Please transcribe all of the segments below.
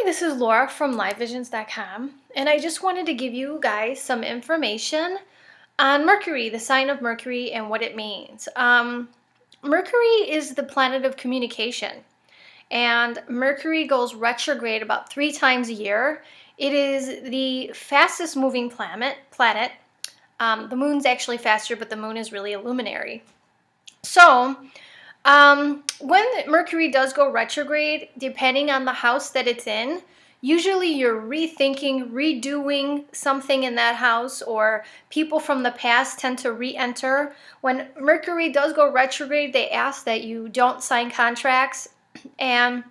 Hi, this is Laura from LiveVisions.com, and I just wanted to give you guys some information on Mercury, the sign of Mercury, and what it means. Mercury is the planet of communication, and Mercury goes retrograde about 3 times a year. It is the fastest moving planet. The moon's actually faster, but the moon is really a luminary. So, when Mercury does go retrograde, depending on the house that it's in, usually you're rethinking, redoing something in that house, or people from the past tend to re-enter. When Mercury does go retrograde, they ask that you don't sign contracts, and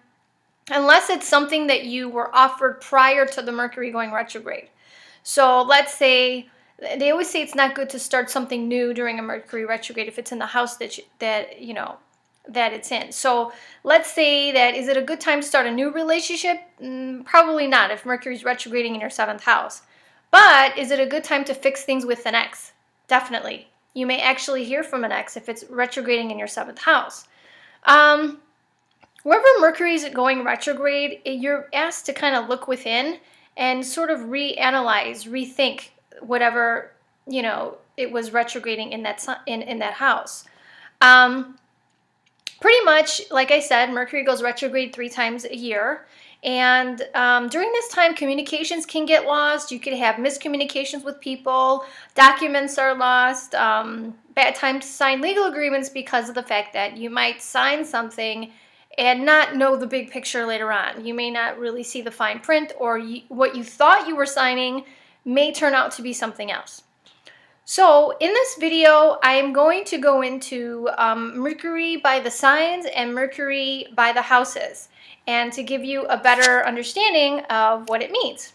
unless it's something that you were offered prior to the Mercury going retrograde. So let's say, they always say it's not good to start something new during a Mercury retrograde if it's in the house that it's in. So let's say that, is it a good time to start a new relationship? Probably not if Mercury's retrograding in your 7th house. But is it a good time to fix things with an ex? Definitely. You may actually hear from an ex if it's retrograding in your 7th house. Wherever Mercury is going retrograde, you're asked to kind of look within and sort of reanalyze, rethink whatever, it was retrograding in that house. Pretty much, like I said, Mercury goes retrograde 3 times a year. And during this time, communications can get lost. You could have miscommunications with people. Documents are lost. Bad time to sign legal agreements because of the fact that you might sign something and not know the big picture later on. You may not really see the fine print, or what you thought you were signing may turn out to be something else. So in this video, I am going to go into Mercury by the signs and Mercury by the houses, and to give you a better understanding of what it means.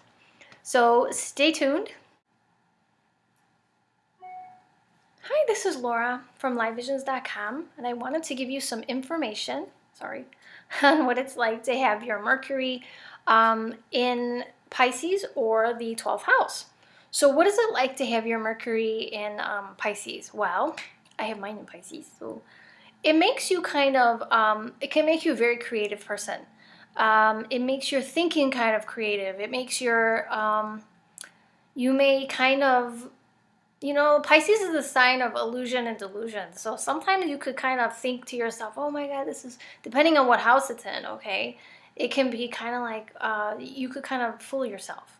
So stay tuned. Hi, this is Laura from LiveVisions.com, and I wanted to give you some information, on what it's like to have your Mercury in Pisces or the 12th house. So what is it like to have your Mercury in Pisces? Well, I have mine in Pisces, so it makes you it can make you a very creative person. It makes your thinking kind of creative. It makes your, you may Pisces is a sign of illusion and delusion. So sometimes you could kind of think to yourself, oh my God, this is, depending on what house it's in, okay? It can be kind of like, you could kind of fool yourself,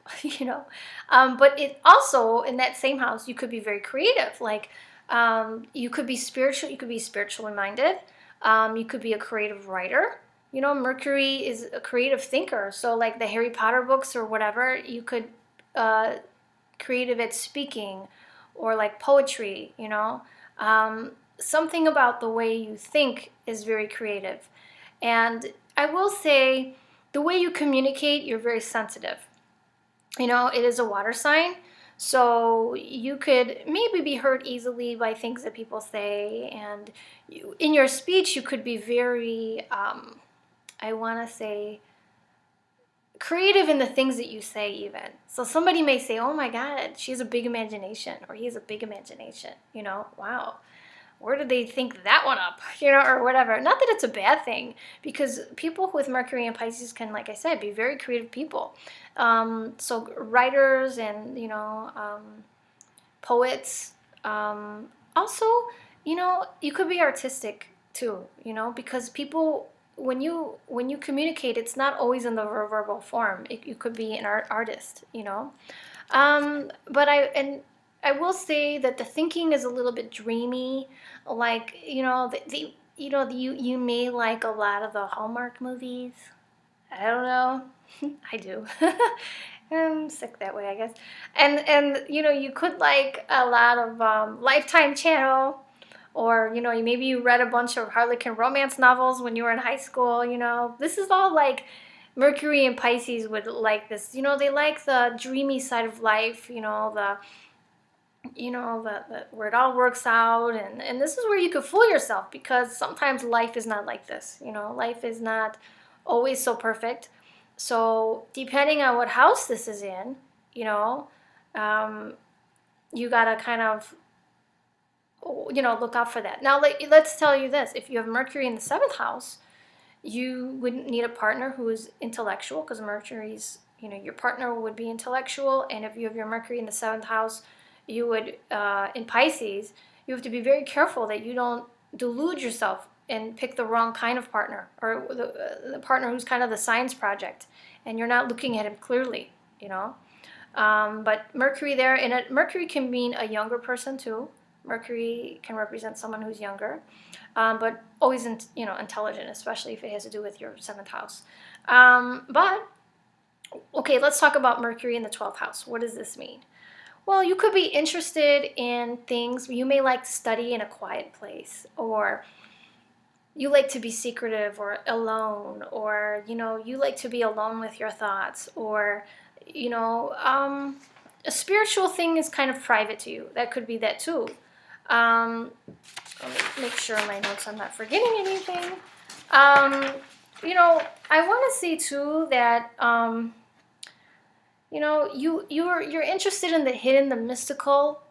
But it also, in that same house, you could be very creative. Like, you could be spiritually minded. You could be a creative writer. Mercury is a creative thinker. So like the Harry Potter books or whatever, you could, creative at speaking, or like poetry, something about the way you think is very creative. And I will say, the way you communicate, you're very sensitive. It is a water sign, so you could maybe be hurt easily by things that people say, and in your speech, you could be very, I want to say, creative in the things that you say even. So somebody may say, oh my God, she has a big imagination, or he has a big imagination, wow. Where did they think that one up, or whatever. Not that it's a bad thing, because people with Mercury and Pisces can, like I said, be very creative people. So writers and, poets. Also, you could be artistic too, because people, when you communicate, it's not always in the verbal form. You could be an artist, But I will say that the thinking is a little bit dreamy. Like, you may like a lot of the Hallmark movies. I don't know. I do. I'm sick that way, I guess. And you could like a lot of Lifetime Channel, or maybe you read a bunch of Harlequin romance novels when you were in high school. This is all like Mercury and Pisces would like this. They like the dreamy side of life. Where it all works out, and this is where you could fool yourself, because sometimes life is not like this. Life is not always so perfect. So depending on what house this is in, you gotta kind of, look out for that. Now let's tell you this: if you have Mercury in the 7th house, You wouldn't need a partner who is intellectual, because Mercury's, your partner would be intellectual. And if you have your Mercury in the 7th house, you would, in Pisces, you have to be very careful that you don't delude yourself and pick the wrong kind of partner, or the partner who's kind of the science project, and you're not looking at him clearly, But Mercury there, and Mercury can mean a younger person too. Mercury can represent someone who's younger, but always, intelligent, especially if it has to do with your 7th house. But, okay, let's talk about Mercury in the 12th house. What does this mean? Well, you could be interested in things. You may like to study in a quiet place, or you like to be secretive or alone, or, you like to be alone with your thoughts, or, a spiritual thing is kind of private to you. That could be that too. Let me make sure in my notes I'm not forgetting anything. I want to say too that, you're interested in the hidden, the mystical,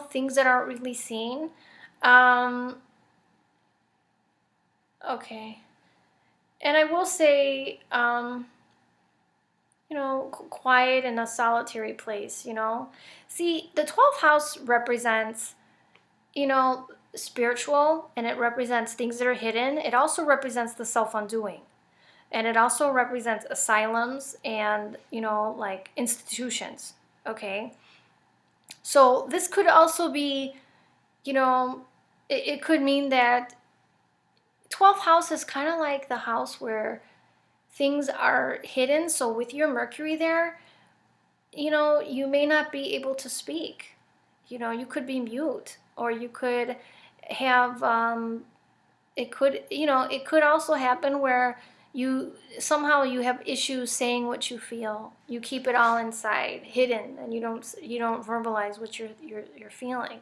things that aren't really seen. Okay. And I will say, quiet in a solitary place, See, the 12th house represents, spiritual, and it represents things that are hidden. It also represents the self-undoing. And it also represents asylums and, like institutions, okay? So this could also be, it could mean that 12th house is kind of like the house where things are hidden. So with your Mercury there, you may not be able to speak. You could be mute, or you could have, it could also happen where you have issues saying what you feel. You keep it all inside, hidden, and you don't verbalize what you're feeling.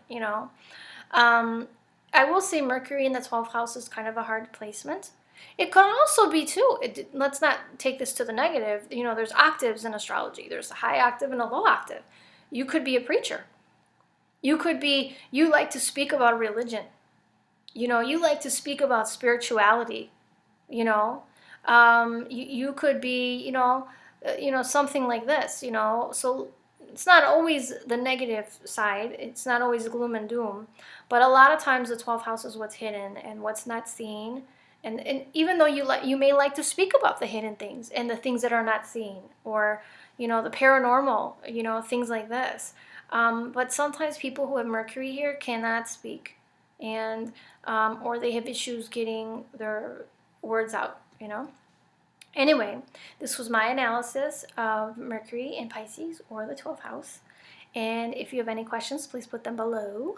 I will say Mercury in the 12th house is kind of a hard placement. It could also be too. Let's not take this to the negative. There's octaves in astrology. There's a high octave and a low octave. You could be a preacher. You like to speak about religion. You like to speak about spirituality. You could be, something like this. So it's not always the negative side. It's not always gloom and doom. But a lot of times the 12th house is what's hidden and what's not seen. And even though you may like to speak about the hidden things and the things that are not seen, or, the paranormal, things like this. But sometimes people who have Mercury here cannot speak, and or they have issues getting their words out, Anyway, this was my analysis of Mercury in Pisces, or the 12th house. And if you have any questions, please put them below.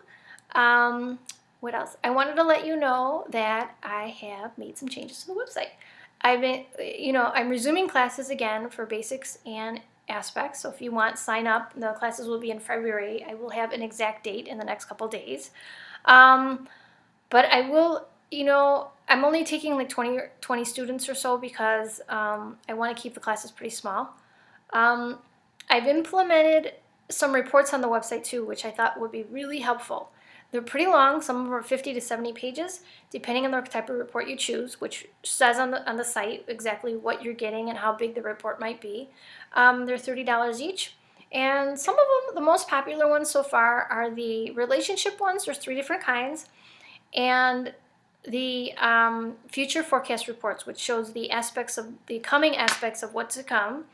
What else? I wanted to let you know that I have made some changes to the website. I'm resuming classes again for basics and aspects. So if you want, sign up. The classes will be in February. I will have an exact date in the next couple days. But I will, I'm only taking like 20 students or so, because I want to keep the classes pretty small. I've implemented some reports on the website too, which I thought would be really helpful. They're pretty long. Some of them are 50 to 70 pages, depending on the type of report you choose, which says on the site exactly what you're getting and how big the report might be. They're $30 each. And some of them, the most popular ones so far, are the relationship ones. There's 3 different kinds. And the future forecast reports, which shows the coming aspects of what's to come.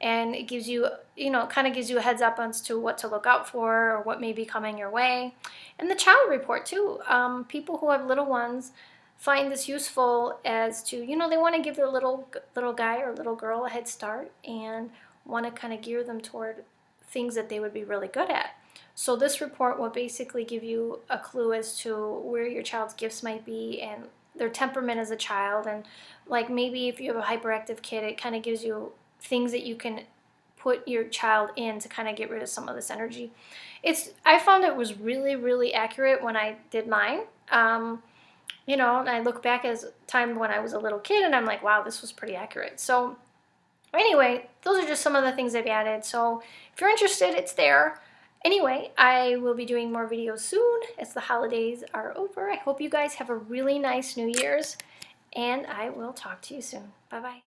And it gives you, kind of gives you a heads up as to what to look out for, or what may be coming your way. And the child report too. People who have little ones find this useful as to, they want to give their little guy or little girl a head start, and want to kind of gear them toward things that they would be really good at. So this report will basically give you a clue as to where your child's gifts might be, and their temperament as a child. And like maybe if you have a hyperactive kid, it kind of gives you things that you can put your child in to kind of get rid of some of this energy. I found it was really, really accurate when I did mine. And I look back as time when I was a little kid, and I'm like, wow, this was pretty accurate. So anyway, those are just some of the things I've added. So if you're interested, it's there. Anyway, I will be doing more videos soon as the holidays are over. I hope you guys have a really nice New Year's, and I will talk to you soon. Bye-bye.